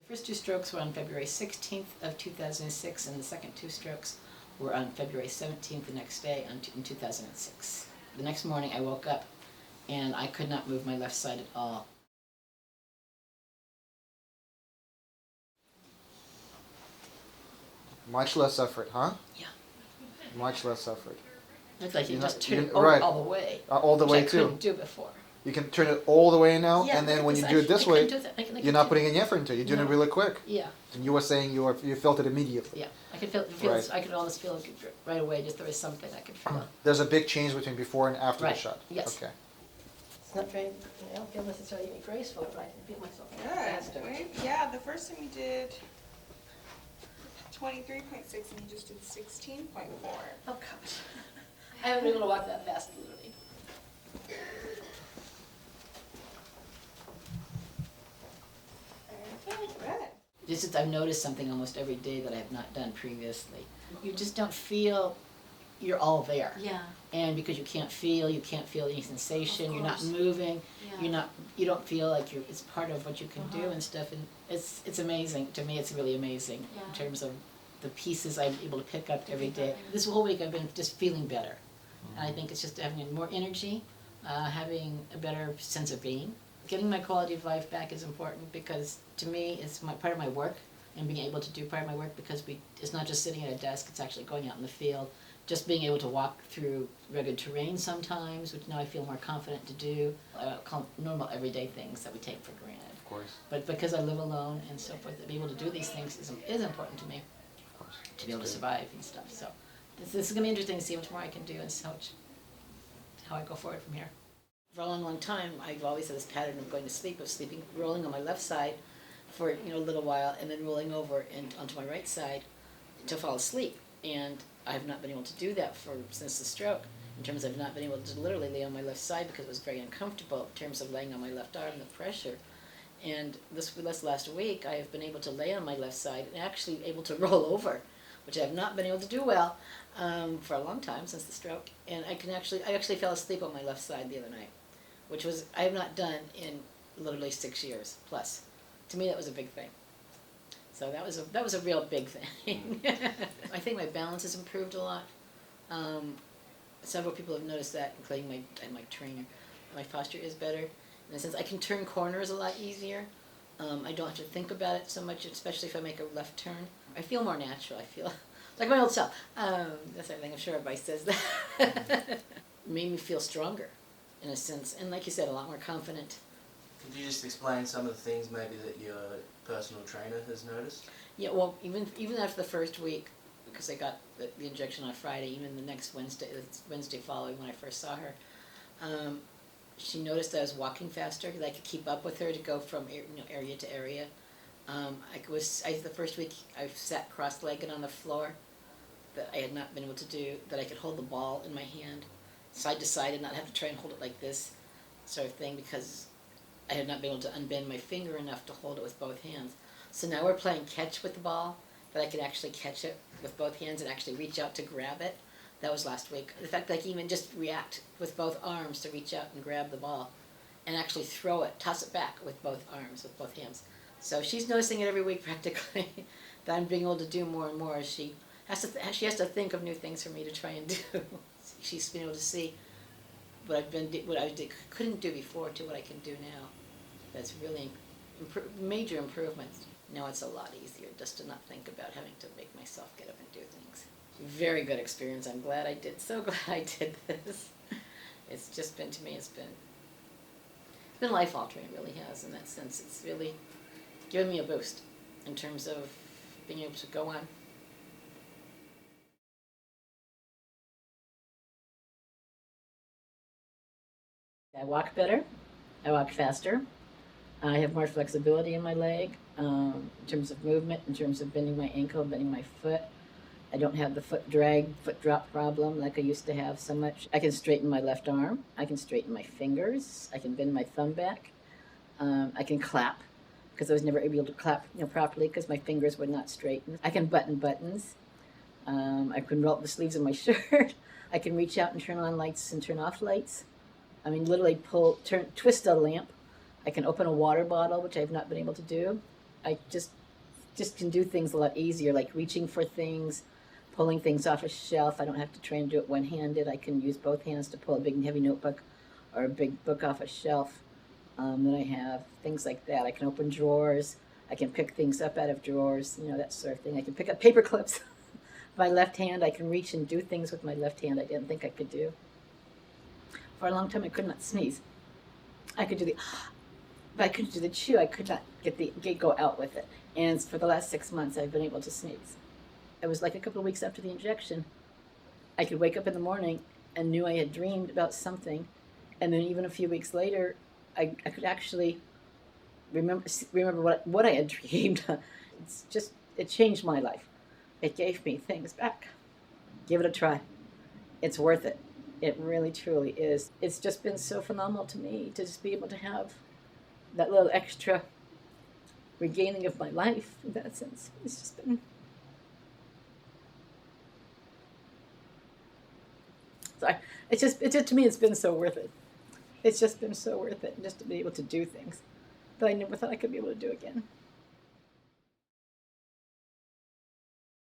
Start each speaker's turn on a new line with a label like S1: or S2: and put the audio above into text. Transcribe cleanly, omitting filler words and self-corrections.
S1: First two strokes were on February 16th of 2006, and the second two strokes were on February 17th, the next day in 2006. The next morning I woke up and I could not move my left side at all.
S2: Much less effort, huh?
S1: Yeah.
S2: Much less effort.
S1: It's like you
S2: You're
S1: just
S2: not-
S1: turn it
S2: you-
S1: over
S2: right.
S1: all the way.
S2: All the
S1: which
S2: way
S1: I
S2: too.
S1: couldn't do before.
S2: You can turn it all the way now,
S1: Yeah,
S2: and then when you
S1: because
S2: do it this way,
S1: couldn't do that. I
S2: you're
S1: could
S2: not
S1: do-
S2: putting any effort into it. You're doing
S1: No.
S2: it really quick.
S1: Yeah,
S2: And you were saying you felt it immediately.
S1: yeah. I could feel.
S2: Right.
S1: I could almost feel it right away. Just there was something I could feel.
S2: There's a big change between before and after
S1: Right.
S2: the shot.
S1: Yes.
S2: Okay.
S1: It's not very. I don't feel necessarily even graceful, but I can feel myself faster.
S3: Good. Yeah, the first time you did 23.6 and you just did 16.4.
S1: Oh gosh, I haven't been able to walk that fast, literally.
S3: Good.
S1: Just I've noticed something almost every day that I have not done previously. You just don't feel you're all there.
S4: Yeah.
S1: And because you can't feel any sensation, you're not
S4: course.
S1: moving,
S4: Yeah.
S1: you don't feel like it's part of what you can do
S4: Uh-huh.
S1: and stuff, and it's amazing. To me it's really amazing in
S4: Yeah.
S1: terms of the pieces I'm able to pick up every
S4: pick up,
S1: day.
S4: yeah.
S1: This whole week I've been just feeling better. And I think it's just having more energy, having a better sense of being. Getting my quality of life back is important because to me it's part of my work, and being able to do part of my work because it's not just sitting at a desk, it's actually going out in the field. Just being able to walk through rugged terrain sometimes, which now I feel more confident to do. Normal everyday things that we take for granted.
S2: Of course.
S1: But because I live alone and so forth, to be able to do these things is important to me,
S2: Of course.
S1: to be able to survive and stuff. So this is going to be interesting to see how much more I can do and how I go forward from here. For a long, long time, I've always had this pattern of going to sleep, rolling on my left side for a little while, and then rolling over and onto my right side to fall asleep. And I have not been able to do that since the stroke. In terms of not being able to literally lay on my left side because it was very uncomfortable in terms of laying on my left arm, the pressure. And this last week, I have been able to lay on my left side and actually able to roll over, which I have not been able to do well for a long time since the stroke. And I actually fell asleep on my left side the other night, which I have not done in literally 6 years plus. To me, that was a big thing. So that was a real big thing. I think my balance has improved a lot. Several people have noticed that, including my trainer. My posture is better in the sense I can turn corners a lot easier. I don't have to think about it so much, especially if I make a left turn. I feel more natural. I feel like my old self. That's everything. I'm sure everybody says that. Made me feel stronger, in a sense, and like you said, a lot more confident.
S5: Could you just explain some of the things maybe that your personal trainer has noticed?
S1: Yeah, well, even after the first week, because I got the injection on Friday, even the next Wednesday following when I first saw her, she noticed that I was walking faster, that I could keep up with her to go from area to area. The first week I sat cross-legged on the floor, that I had not been able to do, that I could hold the ball in my hand, side to side, and not have to try and hold it like this sort of thing, because I had not been able to unbend my finger enough to hold it with both hands. So now we're playing catch with the ball, that I could actually catch it with both hands and actually reach out to grab it. That was last week. In fact, I can even just react with both arms to reach out and grab the ball and actually throw it, toss it back with both arms, with both hands. So she's noticing it every week practically, that I'm being able to do more and more. She has to think of new things for me to try and do. She's been able to see what I couldn't do before to what I can do now. That's really major improvements. Now it's a lot easier just to not think about having to make myself get up and do things. Very good experience. I'm so glad I did this. It's just been, to me, it's been life-altering. It really has, in that sense. It's really given me a boost in terms of being able to go on. I walk better. I walk faster. I have more flexibility in my leg, in terms of movement, in terms of bending my ankle, bending my foot. I don't have the foot drop problem like I used to have so much. I can straighten my left arm. I can straighten my fingers. I can bend my thumb back. I can clap, because I was never able to clap properly because my fingers would not straighten. I can button buttons. I can roll up the sleeves of my shirt. I can reach out and turn on lights and turn off lights. I mean, literally twist a lamp. I can open a water bottle, which I've not been able to do. I just can do things a lot easier, like reaching for things, pulling things off a shelf. I don't have to try and do it one-handed. I can use both hands to pull a big and heavy notebook or a big book off a shelf that I have, things like that. I can open drawers. I can pick things up out of drawers, that sort of thing. I can pick up paper clips. My left hand, I can reach and do things with my left hand I didn't think I could do. For a long time, I could not sneeze. I could do but I couldn't do the chew. I could not go out with it. And for the last 6 months, I've been able to sneeze. It was like a couple of weeks after the injection. I could wake up in the morning and knew I had dreamed about something, and then even a few weeks later, I could actually remember what I had dreamed. It changed my life. It gave me things back. Give it a try. It's worth it. It really, truly is. It's just been so phenomenal to me to just be able to have that little extra regaining of my life in that sense. It's just been... Sorry. It's just to me, it's been so worth it. It's just been so worth it just to be able to do things that I never thought I could be able to do again.